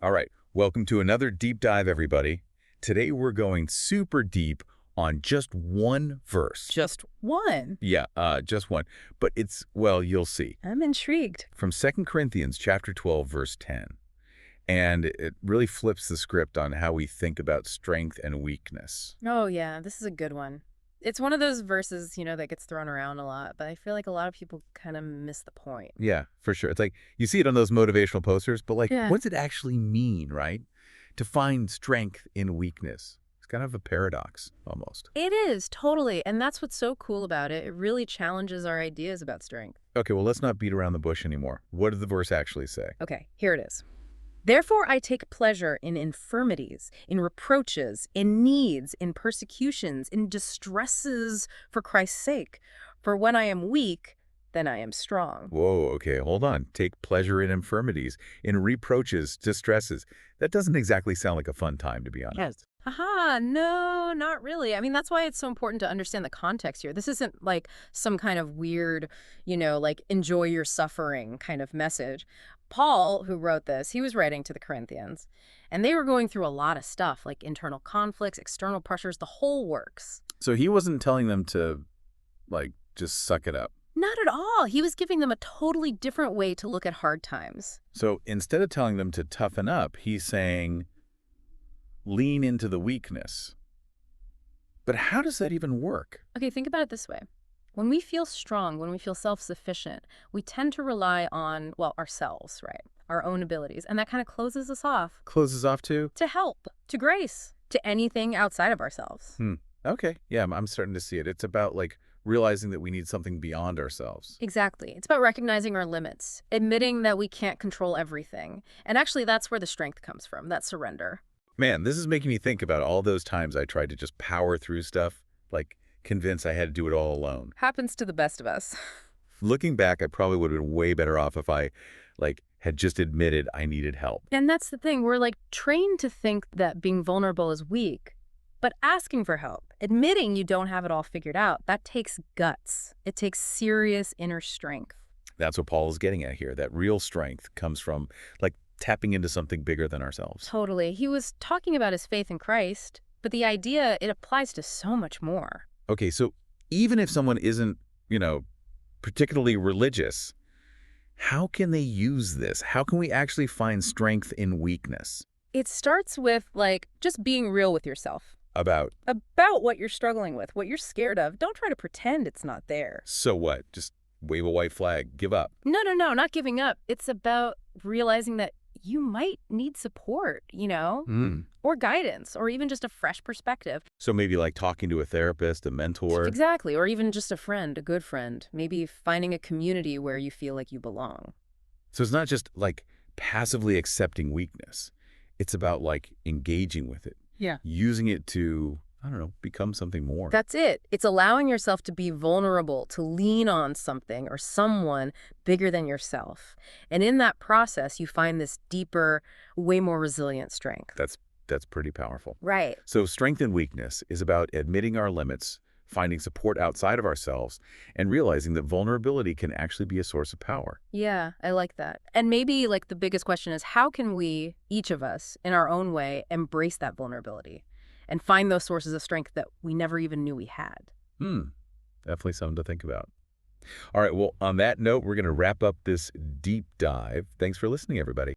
All right, welcome to another deep dive, everybody. Today we're going super deep on just one verse. Just one. Yeah, just one. But it's, well, you'll see. I'm intrigued. From 2 Corinthians chapter 12, verse 10. And it really flips the script on how we think about strength and weakness. Oh, yeah, this is a good one. It's one of those verses, that gets thrown around a lot, but I feel like a lot of people kind of miss the point. Yeah, for sure. It's like, you see it on those motivational posters, but like, Yeah. what does it actually mean, right? To find strength in weakness. It's kind of a paradox, almost. It is, totally. And that's what's so cool about it. It really challenges our ideas about strength. Okay, well, let's not beat around the bush anymore. What did the verse actually say? Okay, here it is. Therefore, I take pleasure in infirmities, in reproaches, in needs, in persecutions, in distresses for Christ's sake. For when I am weak, then I am strong. Whoa, okay, hold on. Take pleasure in infirmities, in reproaches, distresses. That doesn't exactly sound like a fun time, to be honest. Yes. Haha, no, not really. I mean, that's why it's so important to understand the context here. This isn't like some kind of weird, like enjoy your suffering kind of message. Paul, who wrote this, he was writing to the Corinthians, and they were going through a lot of stuff like internal conflicts, external pressures, the whole works. So he wasn't telling them to, like, just suck it up. Not at all. He was giving them a totally different way to look at hard times. So instead of telling them to toughen up, he's saying, lean into the weakness. But how does that even work? Okay, think about it this way. When we feel strong, when we feel self-sufficient, we tend to rely on, well, ourselves, right? Our own abilities. And that kind of closes us off Closes off to? to help, to grace, to anything outside of ourselves. Okay, yeah, I'm starting to see it. It's about, like, realizing that we need something beyond ourselves. Exactly. It's about recognizing our limits, admitting that we can't control everything. And actually, that's where the strength comes from, that surrender. Man, this is making me think about all those times I tried to just power through stuff, like convinced I had to do it all alone. Happens to the best of us. Looking back, I probably would have been way better off if I, like, had just admitted I needed help. And that's the thing. We're like trained to think that being vulnerable is weak. But asking for help, admitting you don't have it all figured out, that takes guts. It takes serious inner strength. That's what Paul is getting at here. That real strength comes from, like, tapping into something bigger than ourselves. Totally. He was talking about his faith in Christ, but the idea, it applies to so much more. Okay, so even if someone isn't, particularly religious, how can they use this? How can we actually find strength in weakness? It starts with, like, just being real with yourself. About, About what you're struggling with, what you're scared of. Don't try to pretend it's not there. so what? Just wave a white flag, give up. No, not giving up. It's about realizing that you might need support, or guidance, or even just a fresh perspective. So maybe like talking to a therapist, a mentor. Exactly, or even just a friend, a good friend. Maybe finding a community where you feel like you belong. So it's not just like passively accepting weakness. It's about like engaging with it. Yeah. Using it to, I don't know, become something more. That's it. It's allowing yourself to be vulnerable, to lean on something or someone bigger than yourself. And in that process, you find this deeper, way more resilient strength. That's pretty powerful. Right. So strength and weakness is about admitting our limits, finding support outside of ourselves, and realizing that vulnerability can actually be a source of power. Yeah, I like that. And maybe like the biggest question is, how can we, each of us, in our own way, embrace that vulnerability and find those sources of strength that we never even knew we had? Definitely something to think about. All right, well, on that note, we're going to wrap up this deep dive. Thanks for listening, everybody.